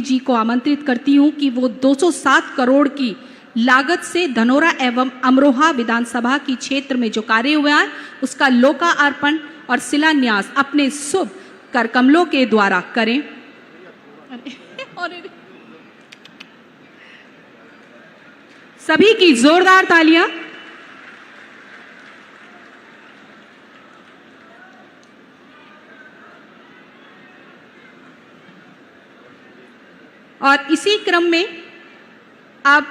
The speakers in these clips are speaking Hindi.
जी को आमंत्रित करती हूं कि वो 207 करोड़ की लागत से धनोरा एवं अमरोहा विधानसभा की क्षेत्र में जो कार्य हुआ है उसका लोकार्पण और शिलान्यास अपने शुभ कर कमलों के द्वारा करें। सभी की जोरदार तालियां। और इसी क्रम में अब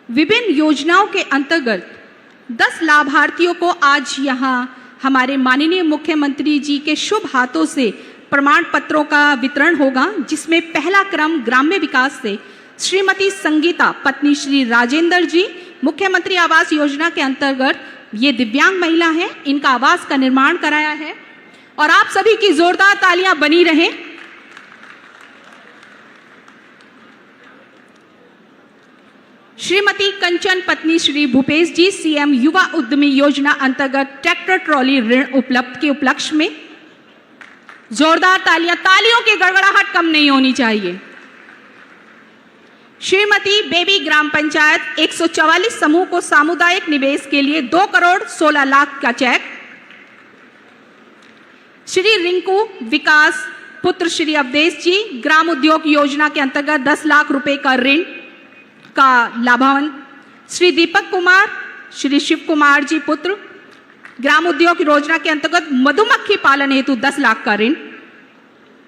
विभिन्न योजनाओं के अंतर्गत 10 लाभार्थियों को आज यहां हमारे माननीय मुख्यमंत्री जी के शुभ हाथों से प्रमाण पत्रों का वितरण होगा, जिसमें पहला क्रम ग्राम्य विकास से श्रीमती संगीता पत्नी श्री राजेंद्र जी, मुख्यमंत्री आवास योजना के अंतर्गत ये दिव्यांग महिला हैं, इनका आवास का निर्माण कराया है। और आप सभी की जोरदार तालियां बनी रहें। श्रीमती कंचन पत्नी श्री भूपेश जी, सीएम युवा उद्यमी योजना अंतर्गत ट्रैक्टर ट्रॉली ऋण उपलब्ध के उपलक्ष्य में जोरदार तालियां। तालियों की गड़गड़ाहट कम नहीं होनी चाहिए। श्रीमती बेबी ग्राम पंचायत 144 समूह को सामुदायिक निवेश के लिए 2 करोड़ 16 लाख का चेक। श्री रिंकू विकास पुत्र श्री अवधेश जी, ग्राम उद्योग योजना के अंतर्गत 10 लाख रुपए का ऋण का लाभांश। श्री दीपक कुमार श्री शिव कुमार जी पुत्र, ग्राम उद्योग योजना के अंतर्गत मधुमक्खी पालन हेतु 10 लाख का ऋण।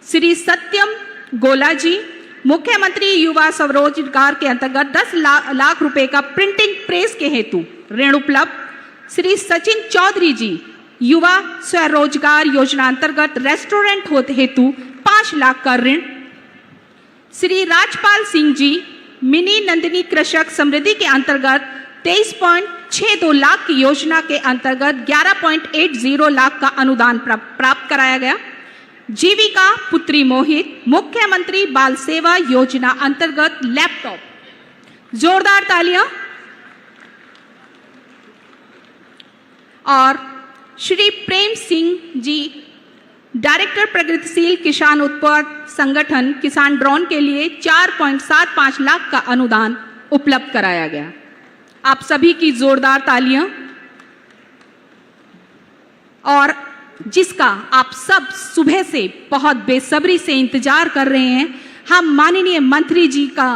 श्री सत्यम गोला जी, मुख्यमंत्री युवा स्वरोजगार के अंतर्गत 10 लाख रुपए का प्रिंटिंग प्रेस के हेतु ऋण उपलब्ध। श्री सचिन चौधरी जी, युवा स्वरोजगार योजना अंतर्गत रेस्टोरेंट हेतु 5 लाख का ऋण। श्री राजपाल सिंह जी, मिनी नंदिनी कृषक समृद्धि के अंतर्गत 23.62 लाख की योजना के अंतर्गत 11.80 लाख का अनुदान प्राप्त कराया गया। जीविका पुत्री मोहित, मुख्यमंत्री बाल सेवा योजना अंतर्गत लैपटॉप। जोरदार तालियां। और श्री प्रेम सिंह जी, डायरेक्टर प्रगतिशील किसान उत्पाद संगठन किसान ड्रोन के लिए 4.75 लाख का अनुदान उपलब्ध कराया गया। आप सभी की जोरदार तालियां। और जिसका आप सब सुबह से बहुत बेसब्री से इंतजार कर रहे हैं, हम माननीय मंत्री जी का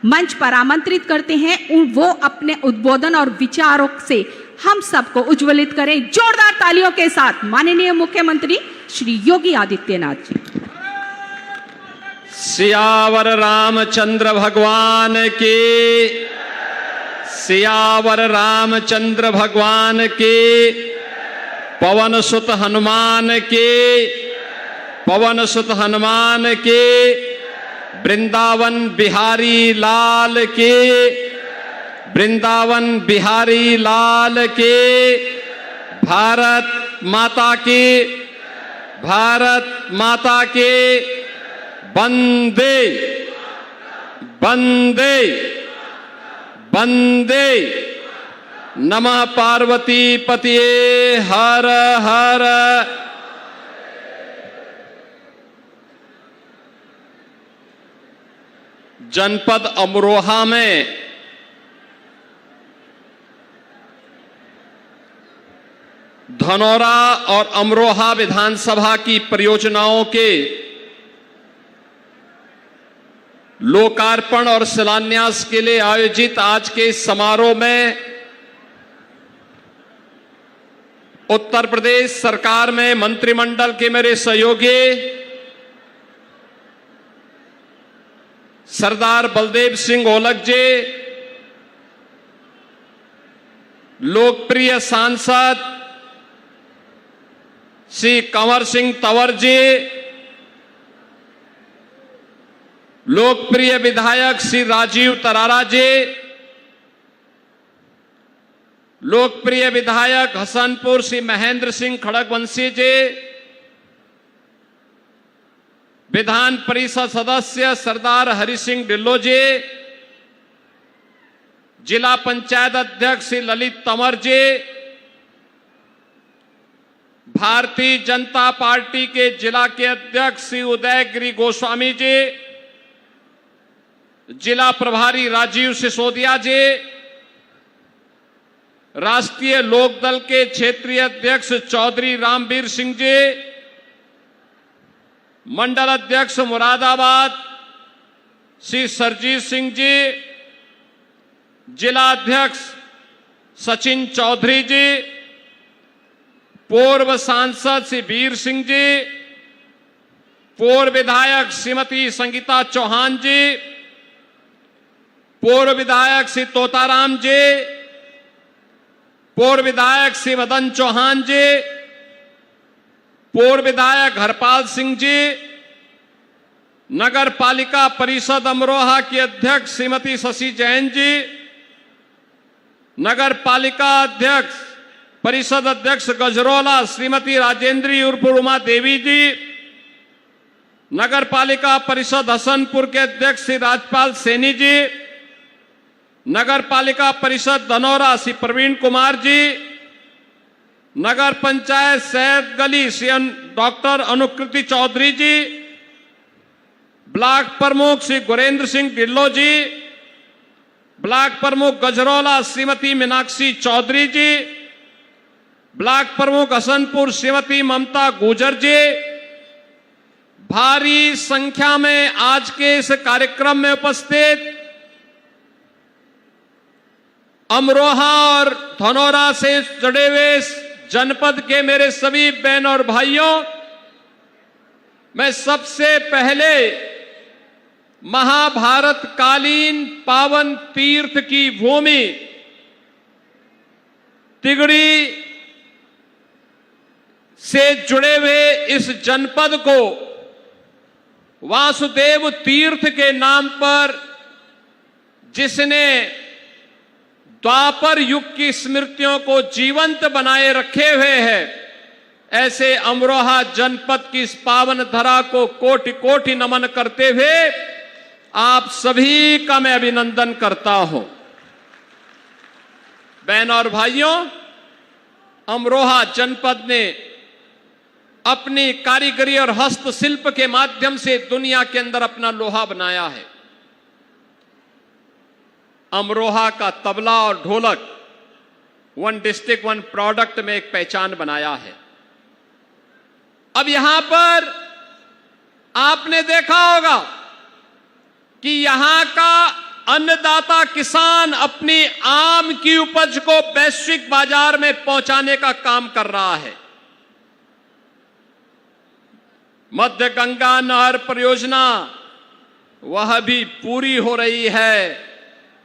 मंच पर आमंत्रित करते हैं, वो अपने उद्बोधन और विचारों से हम सबको उज्ज्वलित करें। जोरदार तालियों के साथ माननीय मुख्यमंत्री श्री योगी आदित्यनाथ जी। सियावर रामचंद्र भगवान के, सियावर रामचंद्र भगवान के, पवन सुत हनुमान के, पवन सुत हनुमान के, वृंदावन बिहारी लाल के, वृंदावन बिहारी लाल के। भारत माता के, भारत माता के। वंदे वंदे वंदे। नमः पार्वती पतिये हर हर। जनपद अमरोहा में धनौरा और अमरोहा विधानसभा की परियोजनाओं के लोकार्पण और शिलान्यास के लिए आयोजित आज के इस समारोह में उत्तर प्रदेश सरकार में मंत्रिमंडल के मेरे सहयोगी सरदार बलदेव सिंह ओलख जी, लोकप्रिय सांसद श्री कंवर सिंह तंवर जी, लोकप्रिय विधायक श्री राजीव तरारा जी, लोकप्रिय विधायक हसनपुर श्री महेंद्र सिंह खड़गवंशी जी, विधान परिषद सदस्य सरदार हरि सिंह ढिल्लो जी, जिला पंचायत अध्यक्ष श्री ललित तंवर जी, भारतीय जनता पार्टी के जिला के अध्यक्ष श्री उदयगिरी गोस्वामी जी, जिला प्रभारी राजीव सिसोदिया जी, राष्ट्रीय लोकदल के क्षेत्रीय अध्यक्ष चौधरी रामवीर सिंह जी, मंडल अध्यक्ष मुरादाबाद श्री सरजीत सिंह जी, जिला अध्यक्ष सचिन चौधरी जी, पूर्व सांसद श्री वीर सिंह जी, पूर्व विधायक श्रीमती संगीता चौहान जी, पूर्व विधायक श्री तोताराम जी, पूर्व विधायक श्री मदन चौहान जी, पूर्व विधायक हरपाल सिंह जी, नगर पालिका परिषद अमरोहा की अध्यक्ष श्रीमती शशि जैन जी, नगर पालिका अध्यक्ष परिषद अध्यक्ष गजरौला श्रीमती राजेंद्री उर्फ उमा देवी जी, नगर पालिका परिषद हसनपुर के अध्यक्ष श्री राजपाल सैनी जी, नगर पालिका परिषद धनौरा श्री प्रवीण कुमार जी, नगर पंचायत सैयद गली श्री डॉक्टर अनुकृति चौधरी जी, ब्लॉक प्रमुख श्री गुरेंद्र सिंह ढिल्लो जी, ब्लॉक प्रमुख गजरौला श्रीमती मीनाक्षी चौधरी जी, ब्लॉक प्रमुख हसनपुर श्रीमती ममता गुजर जी, भारी संख्या में आज के इस कार्यक्रम में उपस्थित अमरोहा और धनौरा से जुड़े हुए जनपद के मेरे सभी बहन और भाइयों, मैं सबसे पहले महाभारत कालीन पावन तीर्थ की भूमि तिगड़ी से जुड़े हुए इस जनपद को वासुदेव तीर्थ के नाम पर, जिसने द्वापर युग की स्मृतियों को जीवंत बनाए रखे हुए है, ऐसे अमरोहा जनपद की इस पावन धरा को कोटि कोटि नमन करते हुए आप सभी का मैं अभिनंदन करता हूं। बहन और भाइयों, अमरोहा जनपद ने अपनी कारीगरी और हस्तशिल्प के माध्यम से दुनिया के अंदर अपना लोहा बनाया है। अमरोहा का तबला और ढोलक वन डिस्ट्रिक्ट वन प्रोडक्ट में एक पहचान बनाया है। अब यहां पर आपने देखा होगा कि यहां का अन्नदाता किसान अपनी आम की उपज को वैश्विक बाजार में पहुंचाने का काम कर रहा है। मध्य गंगा नहर परियोजना वह भी पूरी हो रही है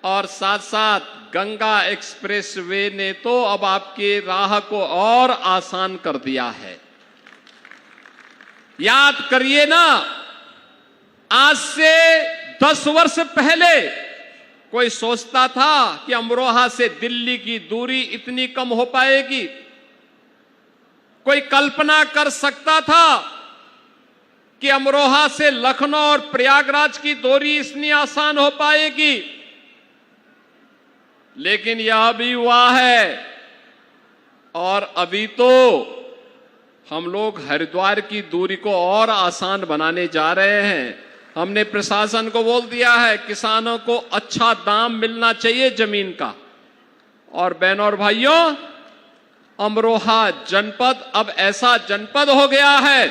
और साथ साथ गंगा एक्सप्रेसवे ने तो अब आपकी राह को और आसान कर दिया है। याद करिए ना, आज से 10 वर्ष पहले कोई सोचता था कि अमरोहा से दिल्ली की दूरी इतनी कम हो पाएगी? कोई कल्पना कर सकता था कि अमरोहा से लखनऊ और प्रयागराज की दूरी इतनी आसान हो पाएगी? लेकिन यह भी हुआ है। और अभी तो हम लोग हरिद्वार की दूरी को और आसान बनाने जा रहे हैं। हमने प्रशासन को बोल दिया है, किसानों को अच्छा दाम मिलना चाहिए जमीन का। और बहनों और भाइयों, अमरोहा जनपद अब ऐसा जनपद हो गया है,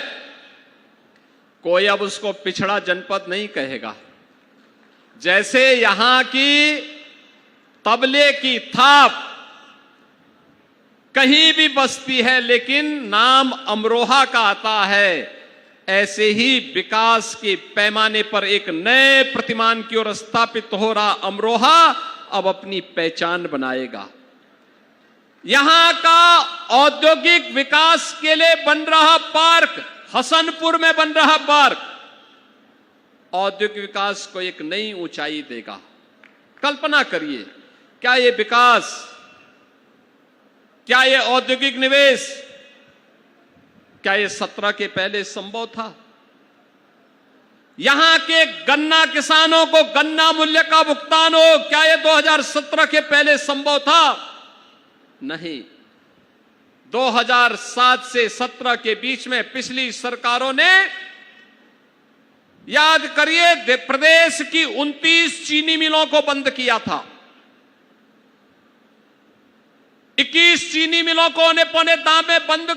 कोई अब उसको पिछड़ा जनपद नहीं कहेगा। जैसे यहां की तबले की थाप कहीं भी बसती है लेकिन नाम अमरोहा का आता है, ऐसे ही विकास के पैमाने पर एक नए प्रतिमान की ओर स्थापित हो रहा अमरोहा अब अपनी पहचान बनाएगा। यहां का औद्योगिक विकास के लिए बन रहा पार्क, हसनपुर में बन रहा पार्क, औद्योगिक विकास को एक नई ऊंचाई देगा। कल्पना करिए, क्या ये विकास, क्या ये औद्योगिक निवेश, क्या ये 17 के पहले संभव था? यहां के गन्ना किसानों को गन्ना मूल्य का भुगतान हो, क्या ये 2017 के पहले संभव था? नहीं। 2007 से 17 के बीच में पिछली सरकारों ने याद करिए, प्रदेश की 29 चीनी मिलों को बंद किया था। 21 चीनी मिलों को औने पौने दाम में बंद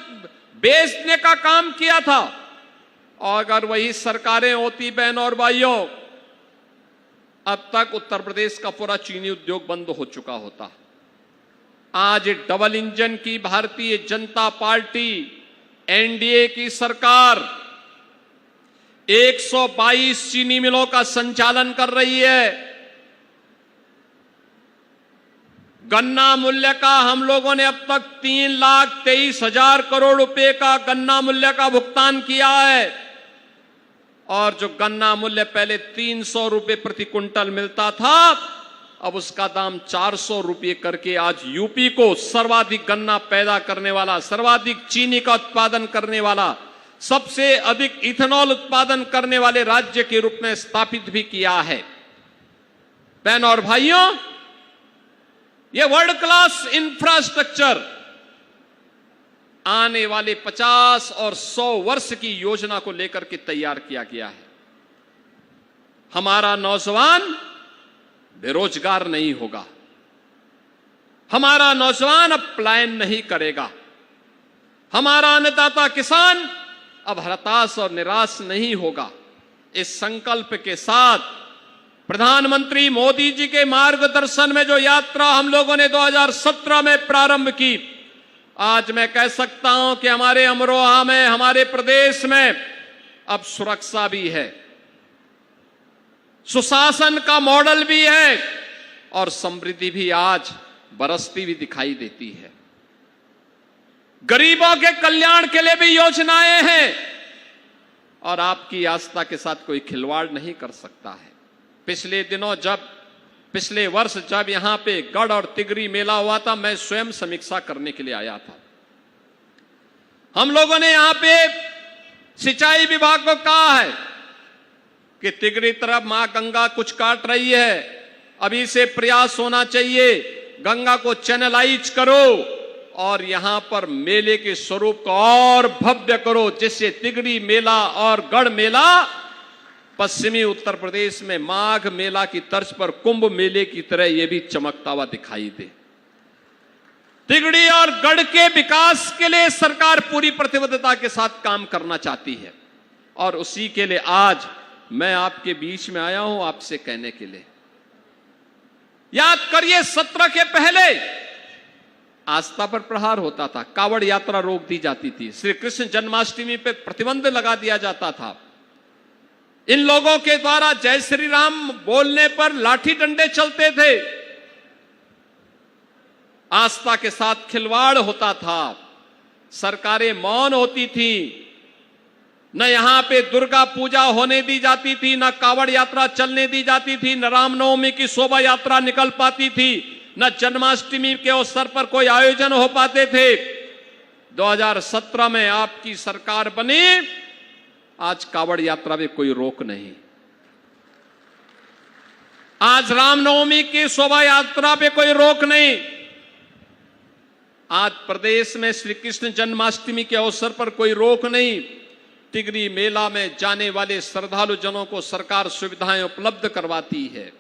बेचने का काम किया था। और अगर वही सरकारें होती बहनों और भाइयों, अब तक उत्तर प्रदेश का पूरा चीनी उद्योग बंद हो चुका होता। आज डबल इंजन की भारतीय जनता पार्टी एनडीए की सरकार 122 चीनी मिलों का संचालन कर रही है। गन्ना मूल्य का हम लोगों ने अब तक 3,23,000 करोड़ रुपए का गन्ना मूल्य का भुगतान किया है। और जो गन्ना मूल्य पहले 300 रुपए प्रति क्विंटल मिलता था, अब उसका दाम 400 रुपए करके आज यूपी को सर्वाधिक गन्ना पैदा करने वाला, सर्वाधिक चीनी का उत्पादन करने वाला, सबसे अधिक इथेनॉल उत्पादन करने वाले राज्य के रूप में स्थापित भी किया है। बहनों और भाइयों, यह वर्ल्ड क्लास इंफ्रास्ट्रक्चर आने वाले 50 और 100 वर्ष की योजना को लेकर के तैयार किया गया है। हमारा नौजवान बेरोजगार नहीं होगा, हमारा नौजवान अब पलायन नहीं करेगा, हमारा अन्नदाता किसान अब हताश और निराश नहीं होगा। इस संकल्प के साथ प्रधानमंत्री मोदी जी के मार्गदर्शन में जो यात्रा हम लोगों ने 2017 में प्रारंभ की, आज मैं कह सकता हूं कि हमारे अमरोहा में, हमारे प्रदेश में अब सुरक्षा भी है, सुशासन का मॉडल भी है और समृद्धि भी आज बरसती भी दिखाई देती है। गरीबों के कल्याण के लिए भी योजनाएं हैं और आपकी आस्था के साथ कोई खिलवाड़ नहीं कर सकता है। पिछले वर्ष जब यहां पे गढ़ और तिगरी मेला हुआ था, मैं स्वयं समीक्षा करने के लिए आया था। हम लोगों ने यहां पे सिंचाई विभाग को कहा है कि तिगरी तरफ मां गंगा कुछ काट रही है, अभी से प्रयास होना चाहिए, गंगा को चैनलाइज करो और यहां पर मेले के स्वरूप को और भव्य करो, जिससे तिगरी मेला और गढ़ मेला पश्चिमी उत्तर प्रदेश में माघ मेला की तर्ज पर कुंभ मेले की तरह यह भी चमकता हुआ दिखाई दे। तिगड़ी और गढ़ के विकास के लिए सरकार पूरी प्रतिबद्धता के साथ काम करना चाहती है और उसी के लिए आज मैं आपके बीच में आया हूं आपसे कहने के लिए। याद करिए, सत्र के पहले आस्था पर प्रहार होता था, कावड़ यात्रा रोक दी जाती थी, श्री कृष्ण जन्माष्टमी पे प्रतिबंध लगा दिया जाता था, इन लोगों के द्वारा जय श्री राम बोलने पर लाठी डंडे चलते थे, आस्था के साथ खिलवाड़ होता था, सरकारें मौन होती थी, न यहां पे दुर्गा पूजा होने दी जाती थी, न कावड़ यात्रा चलने दी जाती थी, न रामनवमी की शोभा यात्रा निकल पाती थी, न जन्माष्टमी के अवसर पर कोई आयोजन हो पाते थे। 2017 में आपकी सरकार बनी, आज कावड़ यात्रा में कोई रोक नहीं, आज रामनवमी की शोभा यात्रा पे कोई रोक नहीं, आज प्रदेश में श्री कृष्ण जन्माष्टमी के अवसर पर कोई रोक नहीं। तिगरी मेला में जाने वाले श्रद्धालु जनों को सरकार सुविधाएं उपलब्ध करवाती है,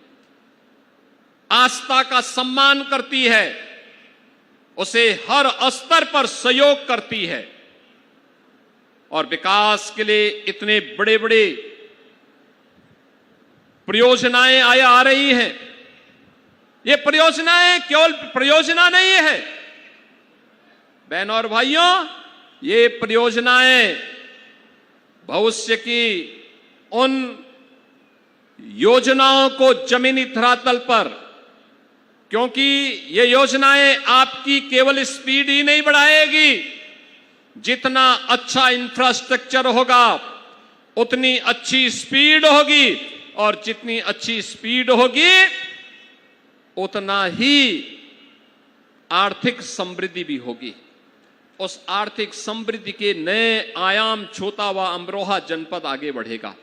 आस्था का सम्मान करती है, उसे हर स्तर पर सहयोग करती है और विकास के लिए इतने बड़े बड़े परियोजनाएं आ रही हैं। ये परियोजनाएं केवल परियोजना नहीं है बहनों और भाइयों, ये परियोजनाएं भविष्य की उन योजनाओं को जमीनी धरातल पर, क्योंकि ये योजनाएं आपकी केवल स्पीड ही नहीं बढ़ाएगी, जितना अच्छा इंफ्रास्ट्रक्चर होगा उतनी अच्छी स्पीड होगी और जितनी अच्छी स्पीड होगी उतना ही आर्थिक समृद्धि भी होगी। उस आर्थिक समृद्धि के नए आयाम छूता हुआ अमरोहा जनपद आगे बढ़ेगा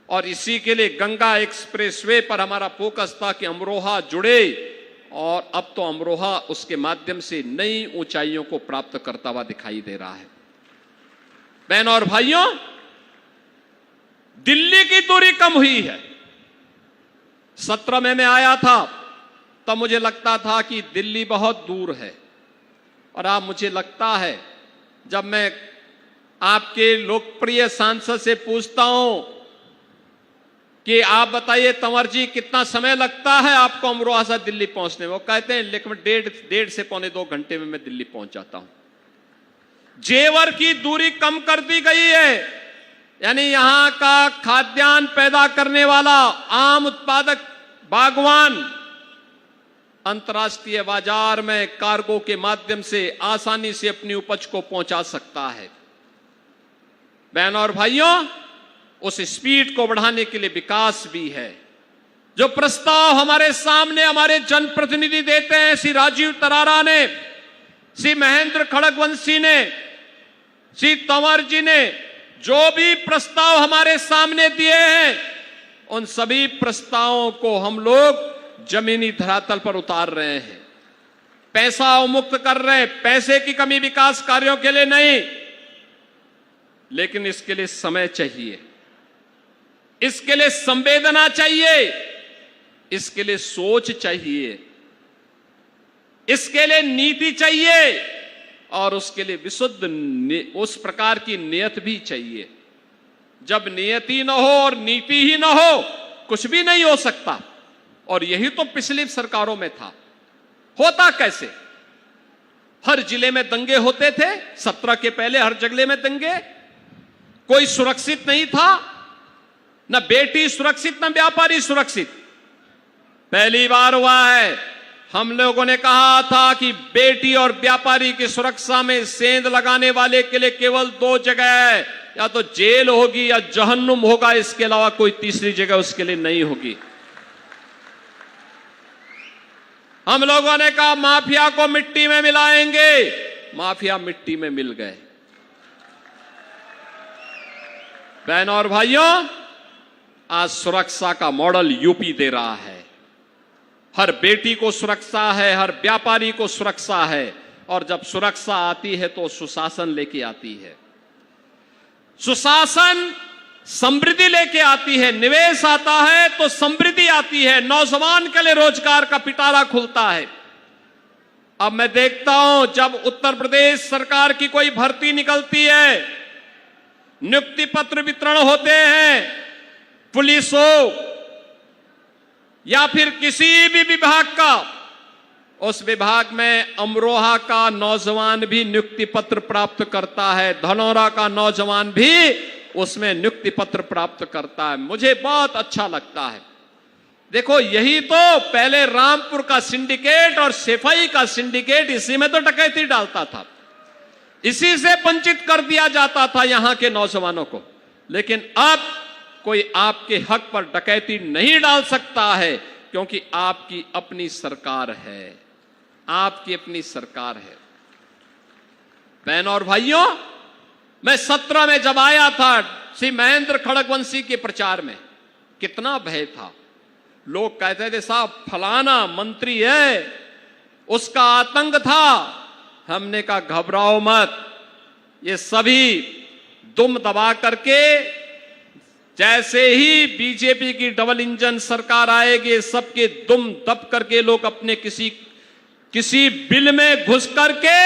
और इसी के लिए गंगा एक्सप्रेसवे पर हमारा फोकस था कि अमरोहा जुड़े और अब तो अमरोहा उसके माध्यम से नई ऊंचाइयों को प्राप्त करता हुआ दिखाई दे रहा है। बहनों और भाइयों, दिल्ली की दूरी कम हुई है। 17 में मैं आया था तब मुझे लगता था कि दिल्ली बहुत दूर है, और अब मुझे लगता है जब मैं आपके लोकप्रिय सांसद से पूछता हूं कि आप बताइए तंवर जी कितना समय लगता है आपको अमरोहा से दिल्ली पहुंचने में, वो कहते हैं लेकिन डेढ़ से पौने 2 घंटे में मैं दिल्ली पहुंच जाता हूं। जेवर की दूरी कम कर दी गई है, यानी यहां का खाद्यान्न पैदा करने वाला आम उत्पादक बागवान अंतर्राष्ट्रीय बाजार में कार्गो के माध्यम से आसानी से अपनी उपज को पहुंचा सकता है। बहनों और भाइयों, उस स्पीड को बढ़ाने के लिए विकास भी है। जो प्रस्ताव हमारे सामने हमारे जनप्रतिनिधि देते हैं, श्री राजीव तरारा ने, श्री महेंद्र खड़गवंशी ने, श्री तंवर जी ने जो भी प्रस्ताव हमारे सामने दिए हैं, उन सभी प्रस्तावों को हम लोग जमीनी धरातल पर उतार रहे हैं, पैसा अवमुक्त कर रहे हैं। पैसे की कमी विकास कार्यों के लिए नहीं, लेकिन इसके लिए समय चाहिए, इसके लिए संवेदना चाहिए, इसके लिए सोच चाहिए, इसके लिए नीति चाहिए, और उसके लिए विशुद्ध उस प्रकार की नियत भी चाहिए। जब नियति न हो और नीति ही न हो, कुछ भी नहीं हो सकता। और यही तो पिछली सरकारों में था। होता कैसे? हर जिले में दंगे होते थे, 17 के पहले हर जगह में दंगे, कोई सुरक्षित नहीं था, न बेटी सुरक्षित न व्यापारी सुरक्षित। पहली बार हुआ है, हम लोगों ने कहा था कि बेटी और व्यापारी की सुरक्षा में सेंध लगाने वाले के लिए केवल 2 जगह है, या तो जेल होगी या जहन्नुम होगा, इसके अलावा कोई तीसरी जगह उसके लिए नहीं होगी। हम लोगों ने कहा माफिया को मिट्टी में मिलाएंगे, माफिया मिट्टी में मिल गए। बहनों और भाइयों, आज सुरक्षा का मॉडल यूपी दे रहा है। हर बेटी को सुरक्षा है, हर व्यापारी को सुरक्षा है, और जब सुरक्षा आती है तो सुशासन लेके आती है। सुशासन समृद्धि लेके आती है, निवेश आता है तो समृद्धि आती है, नौजवान के लिए रोजगार का पिटारा खुलता है। अब मैं देखता हूं जब उत्तर प्रदेश सरकार की कोई भर्ती निकलती है, नियुक्ति पत्र वितरण होते हैं, पुलिस हो या फिर किसी भी विभाग का, उस विभाग में अमरोहा का नौजवान भी नियुक्ति पत्र प्राप्त करता है, धनौरा का नौजवान भी उसमें नियुक्ति पत्र प्राप्त करता है। मुझे बहुत अच्छा लगता है। देखो, यही तो पहले रामपुर का सिंडिकेट और सेफई का सिंडिकेट इसी में तो डकैती डालता था, इसी से वंचित कर दिया जाता था यहां के नौजवानों को। लेकिन अब कोई आपके हक पर डकैती नहीं डाल सकता है, क्योंकि आपकी अपनी सरकार है, आपकी अपनी सरकार है। बहनों और भाइयों, मैं 17 में जब आया था श्री महेंद्र खड़गवंशी के प्रचार में, कितना भय था। लोग कहते थे साहब फलाना मंत्री है, उसका आतंक था। हमने कहा घबराओ मत, ये सभी दुम दबा करके, जैसे ही बीजेपी की डबल इंजन सरकार आएगी, सबके दुम दब करके लोग अपने किसी बिल में घुस करके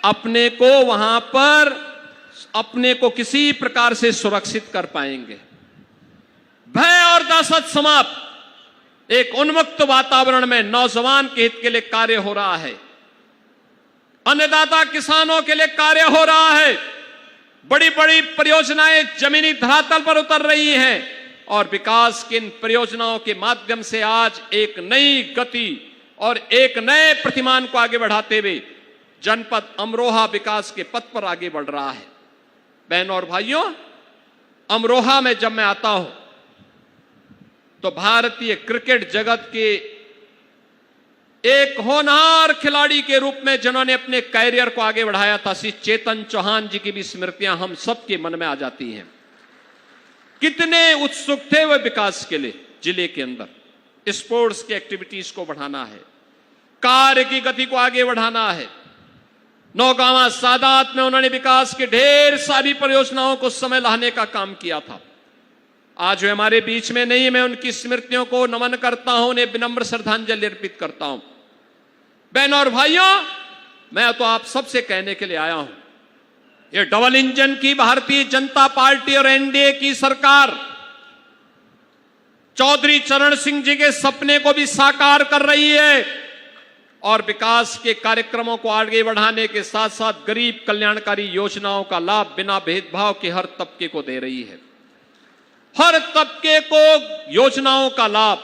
अपने को वहां पर अपने को किसी प्रकार से सुरक्षित कर पाएंगे। भय और दहशत समाप्त, एक उन्मुक्त वातावरण में नौजवान के हित के लिए कार्य हो रहा है, अन्नदाता किसानों के लिए कार्य हो रहा है, बड़ी बड़ी परियोजनाएं जमीनी धरातल पर उतर रही हैं, और विकास की इन परियोजनाओं के माध्यम से आज एक नई गति और एक नए प्रतिमान को आगे बढ़ाते हुए जनपद अमरोहा विकास के पथ पर आगे बढ़ रहा है। बहनों और भाइयों, अमरोहा में जब मैं आता हूं तो भारतीय क्रिकेट जगत के एक होनहार खिलाड़ी के रूप में जिन्होंने अपने कैरियर को आगे बढ़ाया था, श्री चेतन चौहान जी की भी स्मृतियां हम सबके मन में आ जाती हैं। कितने उत्सुक थे वे विकास के लिए। जिले के अंदर स्पोर्ट्स की एक्टिविटीज को बढ़ाना है, कार्य की गति को आगे बढ़ाना है। नौगांवा सादात में उन्होंने विकास के ढेर सारी परियोजनाओं को समय लाने का काम किया था। आज वे हमारे बीच में नहीं, मैं उनकी स्मृतियों को नमन करता हूं, उन्हें विनम्र श्रद्धांजलि अर्पित करता हूं। बहनों और भाइयों, मैं तो आप सबसे कहने के लिए आया हूं, ये डबल इंजन की भारतीय जनता पार्टी और एनडीए की सरकार चौधरी चरण सिंह जी के सपने को भी साकार कर रही है और विकास के कार्यक्रमों को आगे बढ़ाने के साथ साथ गरीब कल्याणकारी योजनाओं का लाभ बिना भेदभाव के हर तबके को दे रही है। हर तबके को योजनाओं का लाभ,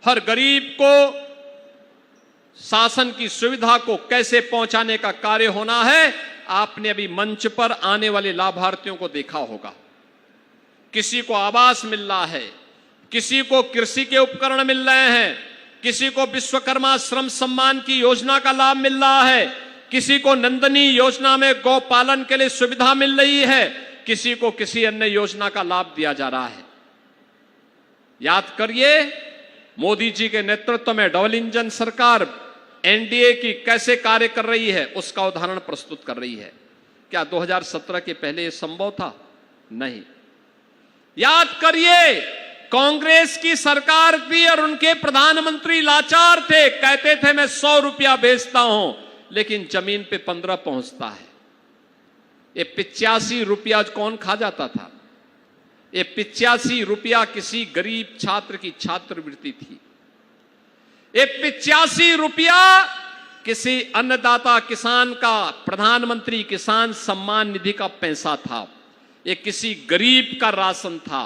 हर गरीब को शासन की सुविधा को कैसे पहुंचाने का कार्य होना है, आपने अभी मंच पर आने वाले लाभार्थियों को देखा होगा। किसी को आवास मिल रहा है, किसी को कृषि के उपकरण मिल रहे हैं, किसी को विश्वकर्मा श्रम सम्मान की योजना का लाभ मिल रहा है, किसी को नंदनी योजना में गौ पालन के लिए सुविधा मिल रही है, किसी को किसी अन्य योजना का लाभ दिया जा रहा है। याद करिए, मोदी जी के नेतृत्व में डबल इंजन सरकार एनडीए की कैसे कार्य कर रही है, उसका उदाहरण प्रस्तुत कर रही है। क्या 2017 के पहले यह संभव था? नहीं। याद करिए, कांग्रेस की सरकार थी और उनके प्रधानमंत्री लाचार थे, कहते थे मैं 100 रुपया बेचता हूं, लेकिन जमीन पे 15 पहुंचता है। ये 85 रुपया कौन खा जाता था? ये 85 रुपया किसी गरीब छात्र की छात्रवृत्ति थी। ये 85 रुपया किसी अन्नदाता किसान का प्रधानमंत्री किसान सम्मान निधि का पैसा था। ये किसी गरीब का राशन था।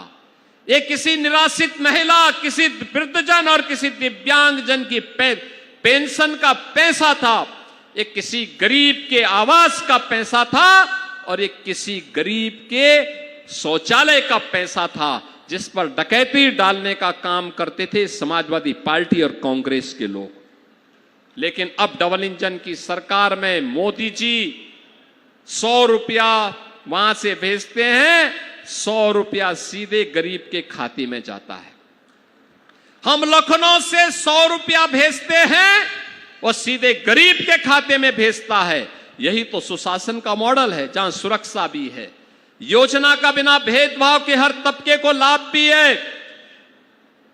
ये किसी निराश्रित महिला, किसी वृद्धजन और किसी दिव्यांग जन की पेंशन का पैसा था। ये किसी गरीब के आवास का पैसा था और ये किसी गरीब के शौचालय का पैसा था, जिस पर डकैती डालने का काम करते थे समाजवादी पार्टी और कांग्रेस के लोग। लेकिन अब डबल इंजन की सरकार में मोदी जी 100 रुपया वहां से भेजते हैं, 100 रुपया सीधे गरीब के खाते में जाता है। हम लखनऊ से 100 रुपया भेजते हैं, वो सीधे गरीब के खाते में भेजता है। यही तो सुशासन का मॉडल है, जहां सुरक्षा भी है, योजना का बिना भेदभाव के हर तबके को लाभ भी है,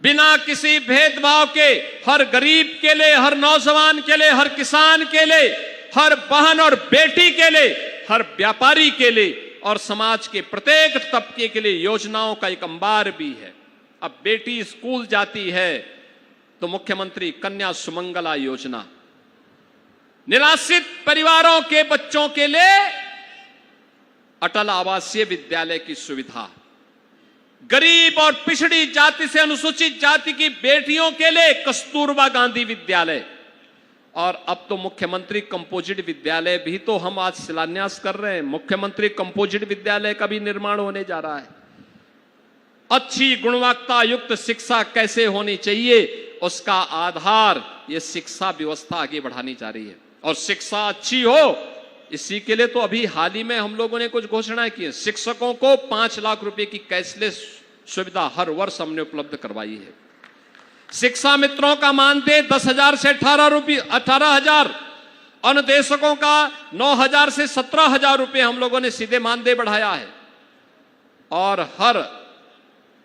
बिना किसी भेदभाव के हर गरीब के लिए, हर नौजवान के लिए, हर किसान के लिए, हर बहन और बेटी के लिए, हर व्यापारी के लिए और समाज के प्रत्येक तबके के लिए योजनाओं का एक अंबार भी है। अब बेटी स्कूल जाती है तो मुख्यमंत्री कन्या सुमंगला योजना, निराश्रित परिवारों के बच्चों के लिए अटल आवासीय विद्यालय की सुविधा, गरीब और पिछड़ी जाति से अनुसूचित जाति की बेटियों के लिए कस्तूरबा गांधी विद्यालय, और अब तो मुख्यमंत्री कंपोजिट विद्यालय भी तो हम आज शिलान्यास कर रहे हैं। मुख्यमंत्री कंपोजिट विद्यालय का भी निर्माण होने जा रहा है। अच्छी गुणवत्ता युक्त शिक्षा कैसे होनी चाहिए, उसका आधार ये शिक्षा व्यवस्था आगे बढ़ानी जा रही है। और शिक्षा अच्छी हो, इसी के लिए तो अभी हाल ही में हम लोगों ने कुछ घोषणाएं की है। शिक्षकों को 5 लाख रुपए की कैशलेस सुविधा हर वर्ष हमने उपलब्ध करवाई है। शिक्षा मित्रों का मानदेय 10,000 से 18,000, अनुदेशकों का 9,000 से 17,000 रुपए हम लोगों ने सीधे मानदेय बढ़ाया है। और हर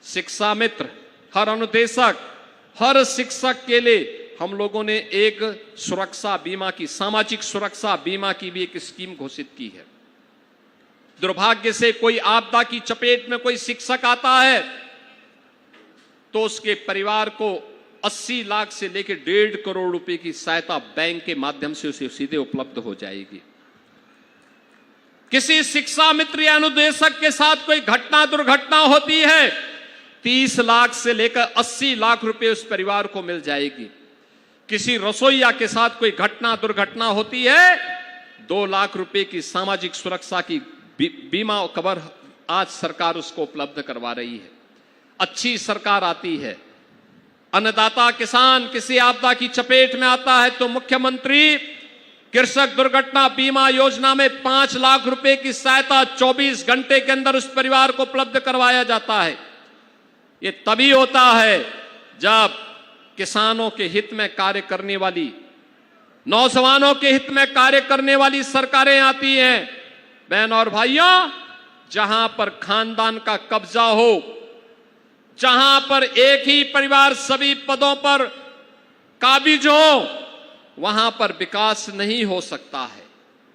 शिक्षा मित्र, हर अनुदेशक, हर शिक्षक के लिए हम लोगों ने एक सुरक्षा बीमा की, सामाजिक सुरक्षा बीमा की भी एक स्कीम घोषित की है। दुर्भाग्य से कोई आपदा की चपेट में कोई शिक्षक आता है तो उसके परिवार को 80 लाख से लेकर 1.5 करोड़ रुपए की सहायता बैंक के माध्यम से उसे सीधे उपलब्ध हो जाएगी। किसी शिक्षा मित्र या अनुदेशक के साथ कोई घटना दुर्घटना होती है, 30 लाख से लेकर 80 लाख रुपए उस परिवार को मिल जाएगी। किसी रसोईया के साथ कोई घटना दुर्घटना होती है, 2 लाख रुपए की सामाजिक सुरक्षा की बीमा कवर आज सरकार उसको उपलब्ध करवा रही है। अच्छी सरकार आती है। अन्नदाता किसान किसी आपदा की चपेट में आता है तो मुख्यमंत्री कृषक दुर्घटना बीमा योजना में 5 लाख रुपए की सहायता 24 घंटे के अंदर उस परिवार को उपलब्ध करवाया जाता है। ये तभी होता है जब किसानों के हित में कार्य करने वाली, नौजवानों के हित में कार्य करने वाली सरकारें आती हैं। बहन और भाइयों, जहां पर खानदान का कब्जा हो, जहां पर एक ही परिवार सभी पदों पर काबिज हो, वहां पर विकास नहीं हो सकता है।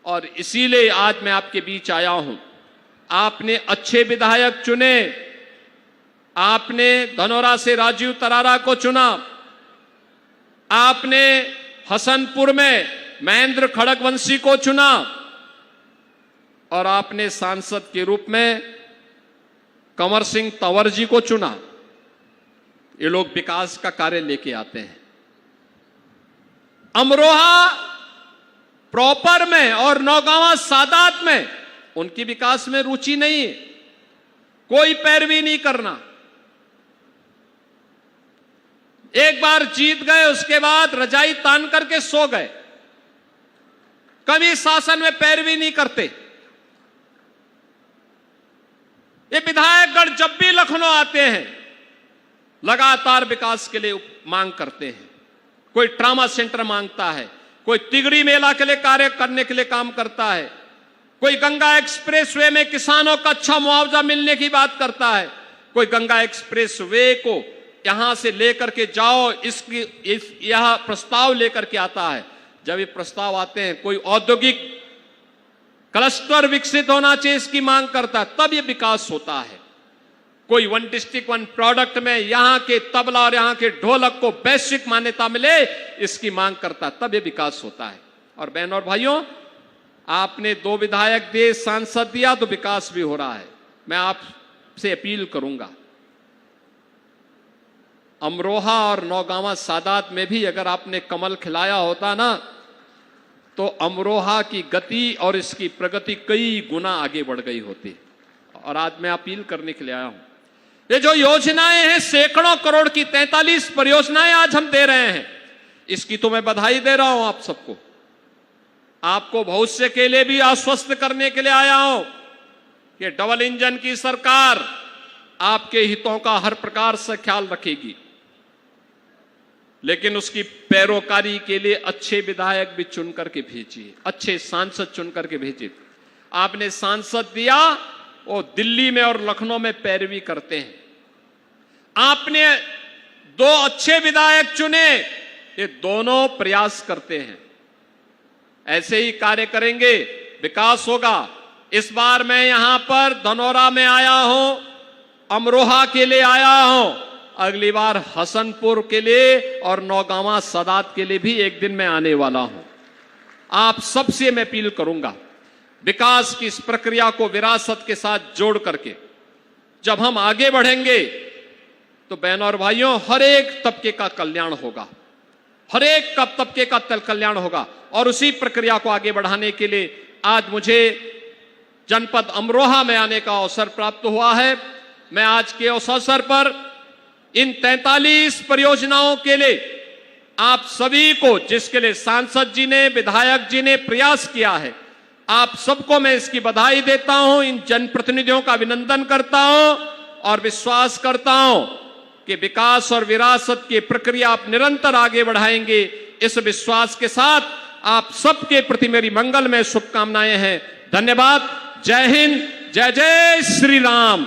और इसीलिए आज मैं आपके बीच आया हूं। आपने अच्छे विधायक चुने, आपने धनोरा से राजीव तरारा को चुना, आपने हसनपुर में महेंद्र खड़गवंशी को चुना, और आपने सांसद के रूप में कंवर सिंह तंवर जी को चुना। ये लोग विकास का कार्य लेके आते हैं। अमरोहा प्रॉपर में और नौगांवा सादात में उनकी विकास में रुचि नहीं है, कोई पैरवी नहीं करना। एक बार जीत गए, उसके बाद रजाई तान करके सो गए, कभी शासन में पैरवी नहीं करते। ये विधायकगण जब भी लखनऊ आते हैं लगातार विकास के लिए मांग करते हैं। कोई ट्रामा सेंटर मांगता है, कोई तिगड़ी मेला के लिए कार्य करने के लिए काम करता है, कोई गंगा एक्सप्रेस वे में किसानों का अच्छा मुआवजा मिलने की बात करता है, कोई गंगा एक्सप्रेस वे को यहां से लेकर के जाओ, यह प्रस्ताव लेकर के आता है। जब ये प्रस्ताव आते हैं, कोई औद्योगिक क्लस्टर विकसित होना चाहिए इसकी मांग करता है, तब ये विकास होता है। कोई वन डिस्ट्रिक्ट वन प्रोडक्ट में यहां के तबला और यहां के ढोलक को वैश्विक मान्यता मिले, इसकी मांग करता है, तब ये विकास होता है। और बहनों और भाइयों, आपने 2 विधायक दिए, सांसद दिया, तो विकास भी हो रहा है। मैं आपसे अपील करूंगा, अमरोहा और नौगांवा सादात में भी अगर आपने कमल खिलाया होता ना, तो अमरोहा की गति और इसकी प्रगति कई गुना आगे बढ़ गई होती। और आज मैं अपील करने के लिए आया हूं, ये जो योजनाएं हैं, सैकड़ों करोड़ की 43 परियोजनाएं आज हम दे रहे हैं, इसकी तो मैं बधाई दे रहा हूं आप सबको। आपको भविष्य के लिए भी आश्वस्त करने के लिए आया हूं कि डबल इंजन की सरकार आपके हितों का हर प्रकार से ख्याल रखेगी, लेकिन उसकी पैरोकारी के लिए अच्छे विधायक भी चुन करके भेजिए, अच्छे सांसद चुन करके भेजिए। आपने सांसद दिया, वो दिल्ली में और लखनऊ में पैरवी करते हैं। आपने 2 अच्छे विधायक चुने, ये दोनों प्रयास करते हैं। ऐसे ही कार्य करेंगे, विकास होगा। इस बार मैं यहां पर धनोरा में आया हूं, अमरोहा के लिए आया हूं, अगली बार हसनपुर के लिए और नौगांवा सादात के लिए भी एक दिन मैं आने वाला हूं। आप सबसे मैं अपील करूंगा, विकास की इस प्रक्रिया को विरासत के साथ जोड़ करके जब हम आगे बढ़ेंगे, तो बहनों और भाइयों, हर एक तबके का कल्याण होगा, हर एक तबके का कल्याण होगा। और उसी प्रक्रिया को आगे बढ़ाने के लिए आज मुझे जनपद अमरोहा में आने का अवसर प्राप्त हुआ है। मैं आज के उस अवसर पर इन 43 परियोजनाओं के लिए आप सभी को, जिसके लिए सांसद जी ने, विधायक जी ने प्रयास किया है, आप सबको मैं इसकी बधाई देता हूं। इन जनप्रतिनिधियों का अभिनंदन करता हूं और विश्वास करता हूं कि विकास और विरासत की प्रक्रिया आप निरंतर आगे बढ़ाएंगे। इस विश्वास के साथ आप सबके प्रति मेरी मंगलमय शुभकामनाएं हैं। धन्यवाद। जय हिंद, जय जय श्री राम।